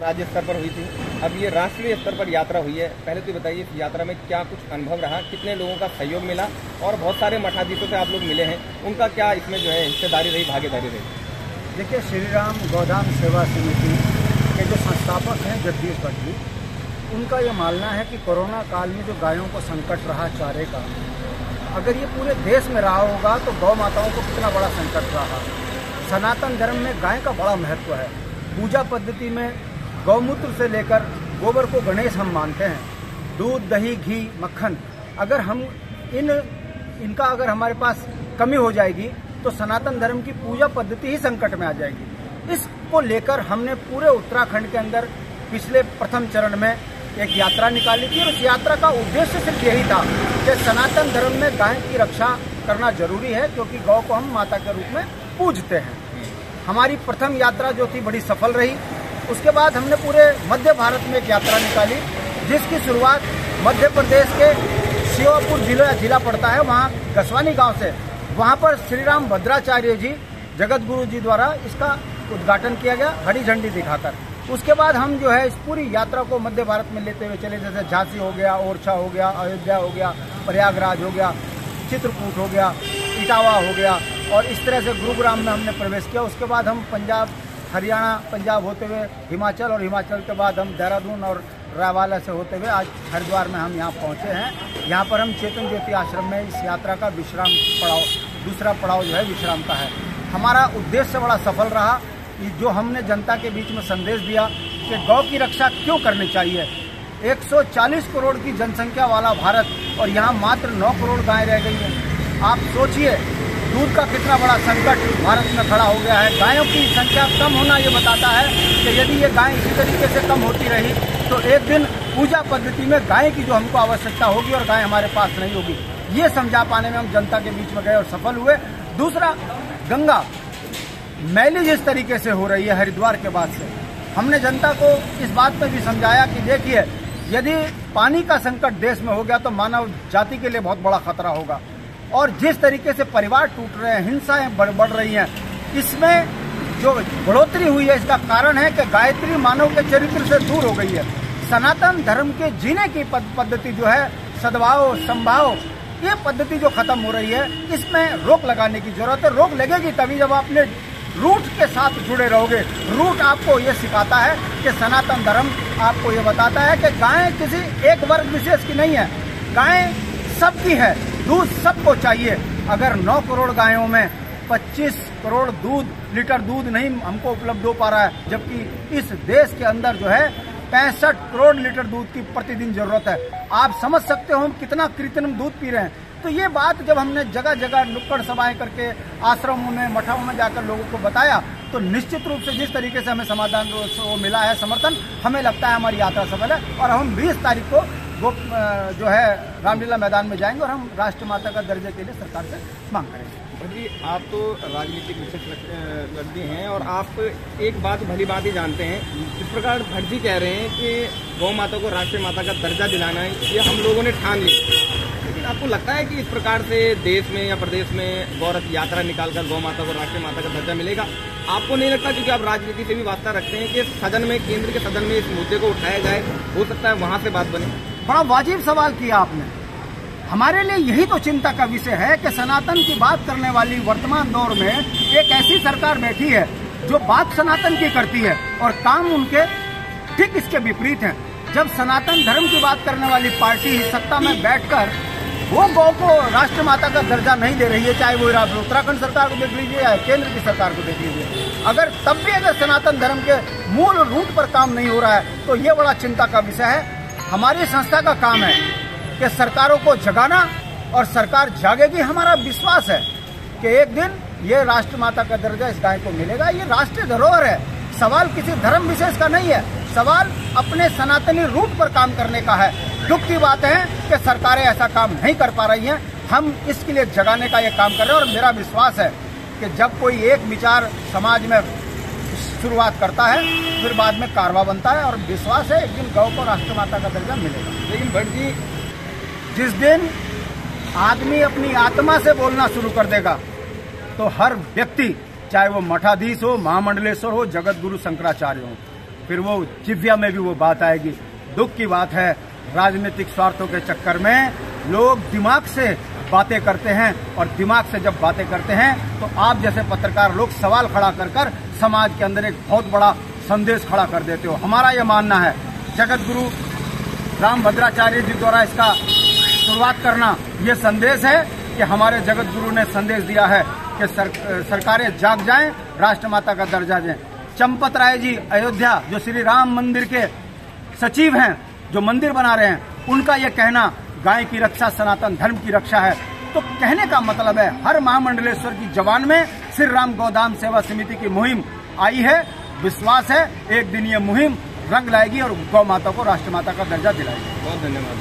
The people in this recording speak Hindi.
राज्य स्तर पर हुई थी, अब ये राष्ट्रीय स्तर पर यात्रा हुई है। पहले तो बताइए इस यात्रा में क्या कुछ अनुभव रहा, कितने लोगों का सहयोग मिला और बहुत सारे मठाधीशों से आप लोग मिले हैं, उनका क्या इसमें जो है हिस्सेदारी रही, भागीदारी रही? देखिए, श्री राम गौधाम सेवा समिति के जो संस्थापक हैं जगदीश भट्ट जी, उनका ये मानना है कि कोरोना काल में जो गायों को संकट रहा चारे का, अगर ये पूरे देश में रहा होगा तो गौ माताओं को कितना बड़ा संकट रहा। सनातन धर्म में गाय का बड़ा महत्व है। पूजा पद्धति में गौमूत्र से लेकर गोबर को गणेश हम मानते हैं। दूध, दही, घी, मक्खन, अगर हम इनका अगर हमारे पास कमी हो जाएगी तो सनातन धर्म की पूजा पद्धति ही संकट में आ जाएगी। इसको लेकर हमने पूरे उत्तराखंड के अंदर पिछले प्रथम चरण में एक यात्रा निकाली थी और उस यात्रा का उद्देश्य सिर्फ यही था कि सनातन धर्म में गाय की रक्षा करना जरूरी है, क्योंकि गौ को हम माता के रूप में पूजते हैं। हमारी प्रथम यात्रा जो थी बड़ी सफल रही। उसके बाद हमने पूरे मध्य भारत में एक यात्रा निकाली, जिसकी शुरुआत मध्य प्रदेश के शिवपुर जिला पड़ता है, वहाँ गसवानी गांव से। वहाँ पर श्री राम भद्राचार्य जी, जगत गुरु जी द्वारा इसका उद्घाटन किया गया हरी झंडी दिखाकर। उसके बाद हम जो है इस पूरी यात्रा को मध्य भारत में लेते हुए चले, जैसे झांसी हो गया, ओरछा हो गया, अयोध्या हो गया, प्रयागराज हो गया, चित्रकूट हो गया, इटावा हो गया, और इस तरह से गुरुग्राम में हमने प्रवेश किया। उसके बाद हम पंजाब, हरियाणा, पंजाब होते हुए हिमाचल, और हिमाचल के बाद हम देहरादून और रायवाला से होते हुए आज हरिद्वार में हम यहाँ पहुँचे हैं। यहाँ पर हम चेतन ज्योति आश्रम में इस यात्रा का विश्राम पड़ाव, दूसरा पड़ाव जो है विश्राम का है। हमारा उद्देश्य बड़ा सफल रहा। जो हमने जनता के बीच में संदेश दिया कि गौ की रक्षा क्यों करनी चाहिए। 140 करोड़ की जनसंख्या वाला भारत और यहाँ मात्र 9 करोड़ गायें रह गई हैं। आप सोचिए, दूध का कितना बड़ा संकट भारत में खड़ा हो गया है। गायों की संख्या कम होना ये बताता है कि यदि ये गायें इसी तरीके से कम होती रही तो एक दिन पूजा पद्धति में गाय की जो हमको आवश्यकता होगी और गाय हमारे पास नहीं होगी। ये समझा पाने में हम जनता के बीच में गए और सफल हुए। दूसरा, गंगा मैली जिस तरीके से हो रही है हरिद्वार के बाद से, हमने जनता को इस बात पर भी समझाया कि देखिए, यदि पानी का संकट देश में हो गया तो मानव जाति के लिए बहुत बड़ा खतरा होगा। और जिस तरीके से परिवार टूट रहे हैं, हिंसाएं बढ़ रही हैं, इसमें जो बढ़ोतरी हुई है इसका कारण है कि गायत्री मानव के चरित्र से दूर हो गई है। सनातन धर्म के जीने की पद्धति जो है, सद्भाव, संभाव, ये पद्धति जो खत्म हो रही है, इसमें रोक लगाने की जरूरत है। रोक लगेगी तभी जब आप अपने रूट के साथ जुड़े रहोगे। रूट आपको ये सिखाता है कि सनातन धर्म आपको ये बताता है कि गाय किसी एक वर्ग विशेष की नहीं है, गाय सबकी है, दूध सबको चाहिए। अगर 9 करोड़ गायों में 25 करोड़ लीटर दूध नहीं हमको उपलब्ध हो पा रहा है, जबकि इस देश के अंदर जो है 65 करोड़ लीटर दूध की प्रतिदिन जरूरत है। आप समझ सकते हो हम कितना कृत्रिम दूध पी रहे हैं। तो ये बात जब हमने जगह जगह नुक्कड़ सभाएं करके आश्रमों में, मठाओं में जाकर लोगों को बताया, तो निश्चित रूप से जिस तरीके से हमें समाधान वो मिला है, समर्थन, हमें लगता है हमारी यात्रा सफल है। और हम 20 तारीख को वो जो है रामलीला मैदान में जाएंगे और हम राष्ट्र माता का दर्जे के लिए सरकार से मांग करेंगे। जी, आप तो राजनीतिक विशेषज्ञ हैं और आप एक बात भली बात ही जानते हैं। इस प्रकार भट्ट जी कह रहे हैं कि गौ माता को राष्ट्रीय माता का दर्जा दिलाना है, ये हम लोगों ने ठान लिया। लेकिन आपको लगता है कि इस प्रकार से देश में या प्रदेश में गौरव यात्रा निकालकर गौ माता को राष्ट्रीय माता का दर्जा मिलेगा? आपको नहीं लगता, क्योंकि आप राजनीति से भी वास्ता रखते हैं, कि सदन में, केंद्र के सदन में इस मुद्दे को उठाया जाए, हो सकता है वहां से बात बने? बड़ा वाजिब सवाल किया आपने। हमारे लिए यही तो चिंता का विषय है कि सनातन की बात करने वाली वर्तमान दौर में एक ऐसी सरकार बैठी है जो बात सनातन की करती है और काम उनके ठीक इसके विपरीत है। जब सनातन धर्म की बात करने वाली पार्टी सत्ता में बैठकर वो गौ को राष्ट्र माता का दर्जा नहीं दे रही है, चाहे वो उत्तराखंड सरकार को देख लीजिए या केंद्र की सरकार को देख लीजिए, अगर तब भी अगर सनातन धर्म के मूल रूट पर काम नहीं हो रहा है तो ये बड़ा चिंता का विषय है। हमारी संस्था का काम है कि सरकारों को जगाना, और सरकार जागेगी। हमारा विश्वास है कि एक दिन ये राष्ट्र माता का दर्जा इस गाय को मिलेगा। ये राष्ट्रीय धरोहर है। सवाल किसी धर्म विशेष का नहीं है, सवाल अपने सनातनी रूट पर काम करने का है। दुख की बात है कि सरकारें ऐसा काम नहीं कर पा रही हैं। हम इसके लिए जगाने का ये काम कर रहे हैं, और मेरा विश्वास है कि जब कोई एक विचार समाज में शुरुआत करता है फिर बाद में कारवा बनता है, और विश्वास है एक दिन गौ को राष्ट्र माता का दर्जा मिलेगा। लेकिन भट्ट जी, जिस दिन आदमी अपनी आत्मा से बोलना शुरू कर देगा तो हर व्यक्ति, चाहे वो मठाधीश हो, महामंडलेश्वर हो, जगत गुरु शंकराचार्य हो, फिर वो जिह्वा में भी वो बात आएगी। दुख की बात है, राजनीतिक स्वार्थों के चक्कर में लोग दिमाग से बातें करते हैं, और दिमाग से जब बातें करते हैं तो आप जैसे पत्रकार लोग सवाल खड़ा कर कर समाज के अंदर एक बहुत बड़ा संदेश खड़ा कर देते हो। हमारा ये मानना है, जगत गुरु रामभद्राचार्य जी द्वारा इसका शुरुआत करना ये संदेश है कि हमारे जगत गुरु ने संदेश दिया है कि सरकारें जाग जाएं, राष्ट्रमाता का दर्जा दें। चंपत राय जी अयोध्या, जो श्री राम मंदिर के सचिव हैं, जो मंदिर बना रहे हैं, उनका यह कहना गाय की रक्षा सनातन धर्म की रक्षा है। तो कहने का मतलब है, हर महामंडलेश्वर की जबान में श्री राम गोदाम सेवा समिति की मुहिम आई है। विश्वास है एक दिन ये मुहिम रंग लाएगी और गौ माता को राष्ट्रमाता का दर्जा दिलाएगी। बहुत धन्यवाद।